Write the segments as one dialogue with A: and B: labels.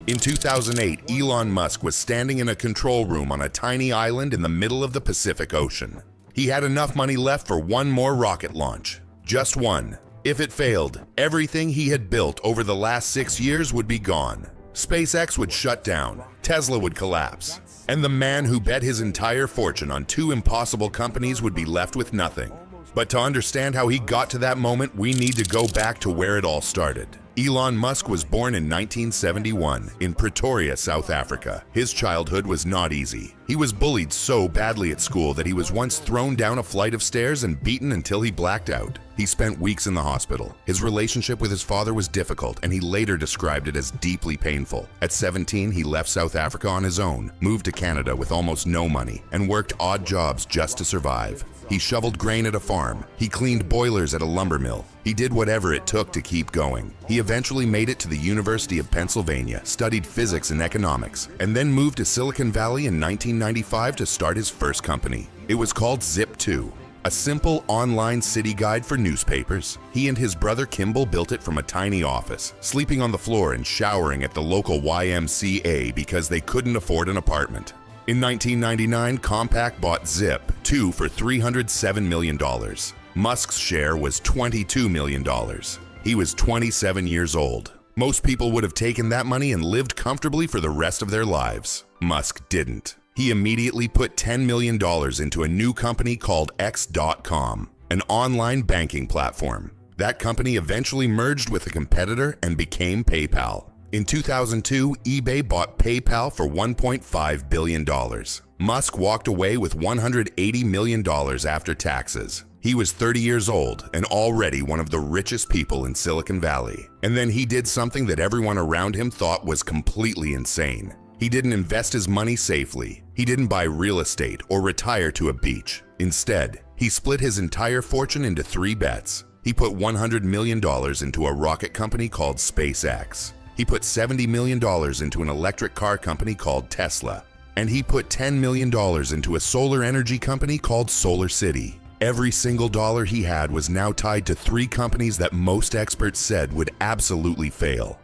A: In 2008, Elon Musk was standing in a control room on a tiny island in the middle of the Pacific Ocean. He had enough money left for one more rocket launch. Just one. If it failed, everything he had built over the last 6 years would be gone. SpaceX would shut down, Tesla would collapse, and the man who bet his entire fortune on two impossible companies would be left with nothing. But to understand how he got to that moment, we need to go back to where it all started. Elon Musk was born in 1971 in Pretoria, South Africa. His childhood was not easy. He was bullied so badly at school that he was once thrown down a flight of stairs and beaten until he blacked out. He spent weeks in the hospital. His relationship with his father was difficult, and he later described it as deeply painful. At 17, he left South Africa on his own, moved to Canada with almost no money, and worked odd jobs just to survive. He shoveled grain at a farm. He cleaned boilers at a lumber mill. He did whatever it took to keep going. He eventually made it to the University of Pennsylvania, studied physics and economics, and then moved to Silicon Valley in 1995 to start his first company. It was called Zip2, a simple online city guide for newspapers. He and his brother Kimball built it from a tiny office, sleeping on the floor and showering at the local YMCA because they couldn't afford an apartment. In 1999, Compaq bought Zip2 for $307 million. Musk's share was $22 million. He was 27 years old. Most people would have taken that money and lived comfortably for the rest of their lives. Musk didn't. He immediately put $10 million into a new company called X.com, an online banking platform. That company eventually merged with a competitor and became PayPal. In 2002, eBay bought PayPal for $1.5 billion. Musk walked away with $180 million after taxes. He was 30 years old and already one of the richest people in Silicon Valley. And then he did something that everyone around him thought was completely insane. He didn't invest his money safely. He didn't buy real estate or retire to a beach. Instead, he split his entire fortune into 3 bets. He put $100 million into a rocket company called SpaceX. He put $70 million into an electric car company called Tesla. And he put $10 million into a solar energy company called Solar City. Every single dollar he had was now tied to 3 companies that most experts said would absolutely fail.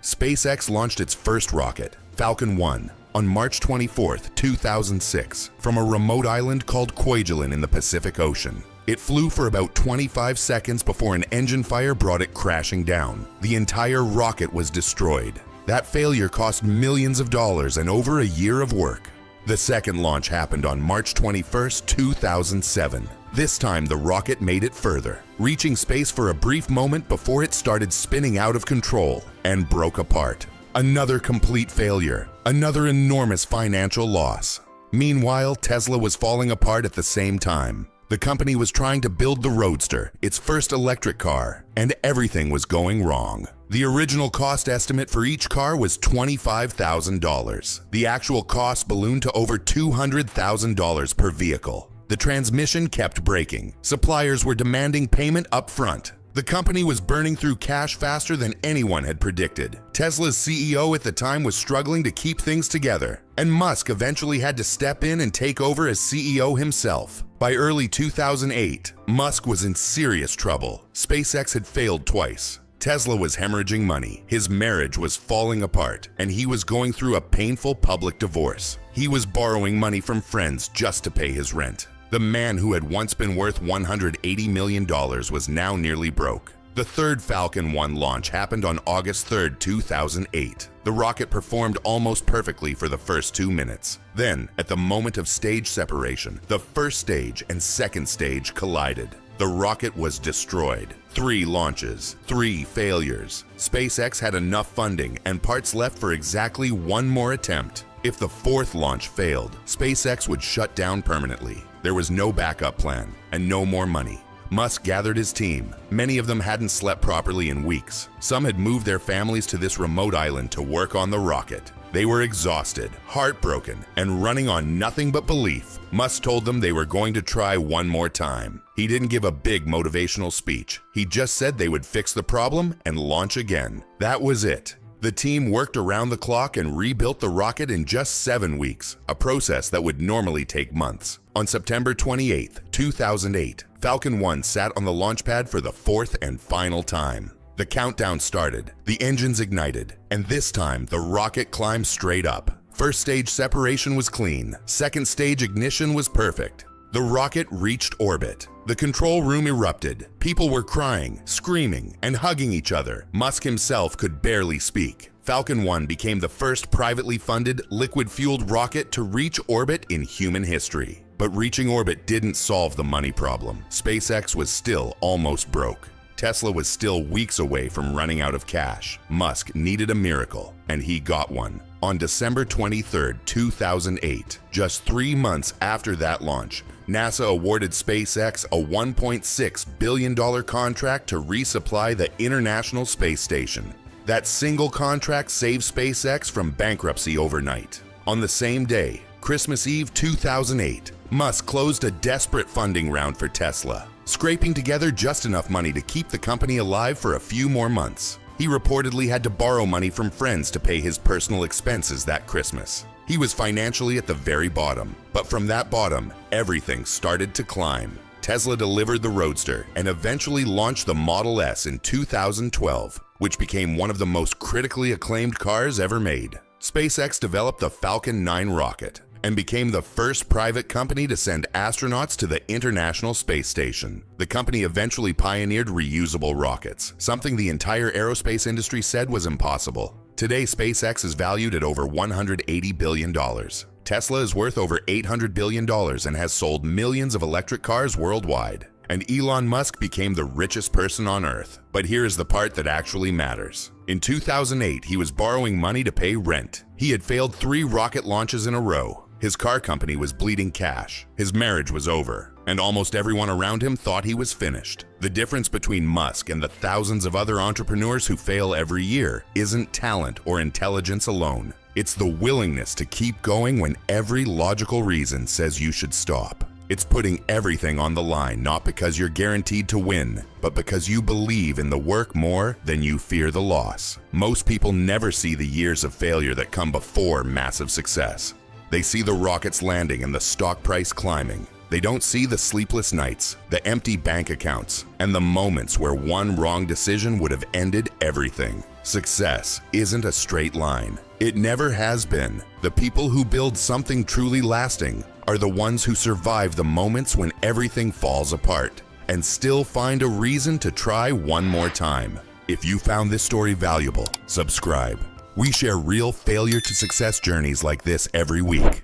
A: SpaceX launched its first rocket, Falcon 1, on March 24, 2006, from a remote island called Kwajalein in the Pacific Ocean. It flew for about 25 seconds before an engine fire brought it crashing down. The entire rocket was destroyed. That failure cost millions of dollars and over a year of work. The second launch happened on March 21, 2007. This time the rocket made it further, reaching space for a brief moment before it started spinning out of control and broke apart. Another complete failure, another enormous financial loss. Meanwhile, Tesla was falling apart at the same time. The company was trying to build the Roadster, its first electric car, and everything was going wrong. The original cost estimate for each car was $25,000. The actual cost ballooned to over $200,000 per vehicle. The transmission kept breaking. Suppliers were demanding payment up front. The company was burning through cash faster than anyone had predicted. Tesla's CEO at the time was struggling to keep things together, and Musk eventually had to step in and take over as CEO himself. By early 2008, Musk was in serious trouble. SpaceX had failed twice. Tesla was hemorrhaging money, his marriage was falling apart, and he was going through a painful public divorce. He was borrowing money from friends just to pay his rent. The man who had once been worth $180 million was now nearly broke. The third Falcon 1 launch happened on August 3, 2008. The rocket performed almost perfectly for the first 2 minutes. Then, at the moment of stage separation, the first stage and second stage collided. The rocket was destroyed. 3 launches, 3 failures. SpaceX had enough funding and parts left for exactly 1 more attempt. If the 4th launch failed, SpaceX would shut down permanently. There was no backup plan and no more money. Musk gathered his team. Many of them hadn't slept properly in weeks. Some had moved their families to this remote island to work on the rocket. They were exhausted, heartbroken, and running on nothing but belief. Musk told them they were going to try one more time. He didn't give a big motivational speech. He just said they would fix the problem and launch again. That was it. The team worked around the clock and rebuilt the rocket in just 7 weeks, a process that would normally take months. On September 28, 2008, Falcon 1 sat on the launch pad for the 4th and final time. The countdown started, the engines ignited, and this time the rocket climbed straight up. First stage separation was clean, second stage ignition was perfect. The rocket reached orbit. The control room erupted. People were crying, screaming, and hugging each other. Musk himself could barely speak. Falcon 1 became the first privately funded, liquid-fueled rocket to reach orbit in human history. But reaching orbit didn't solve the money problem. SpaceX was still almost broke. Tesla was still weeks away from running out of cash. Musk needed a miracle, and he got one. On December 23, 2008, just 3 months after that launch, NASA awarded SpaceX a $1.6 billion contract to resupply the International Space Station. That single contract saved SpaceX from bankruptcy overnight. On the same day, Christmas Eve 2008, Musk closed a desperate funding round for Tesla, scraping together just enough money to keep the company alive for a few more months. He reportedly had to borrow money from friends to pay his personal expenses that Christmas. He was financially at the very bottom, but from that bottom, everything started to climb. Tesla delivered the Roadster and eventually launched the Model S in 2012, which became one of the most critically acclaimed cars ever made. SpaceX developed the Falcon 9 rocket and became the first private company to send astronauts to the International Space Station. The company eventually pioneered reusable rockets, something the entire aerospace industry said was impossible. Today, SpaceX is valued at over $180 billion. Tesla is worth over $800 billion and has sold millions of electric cars worldwide. And Elon Musk became the richest person on Earth. But here is the part that actually matters. In 2008, he was borrowing money to pay rent. He had failed 3 rocket launches in a row. His car company was bleeding cash. His marriage was over. And almost everyone around him thought he was finished. The difference between Musk and the thousands of other entrepreneurs who fail every year isn't talent or intelligence alone. It's the willingness to keep going when every logical reason says you should stop. It's putting everything on the line, not because you're guaranteed to win, but because you believe in the work more than you fear the loss. Most people never see the years of failure that come before massive success. They see the rockets landing and the stock price climbing. They don't see the sleepless nights, the empty bank accounts, and the moments where one wrong decision would have ended everything. Success isn't a straight line. It never has been. The people who build something truly lasting are the ones who survive the moments when everything falls apart and still find a reason to try one more time. If you found this story valuable, subscribe. We share real failure to success journeys like this every week.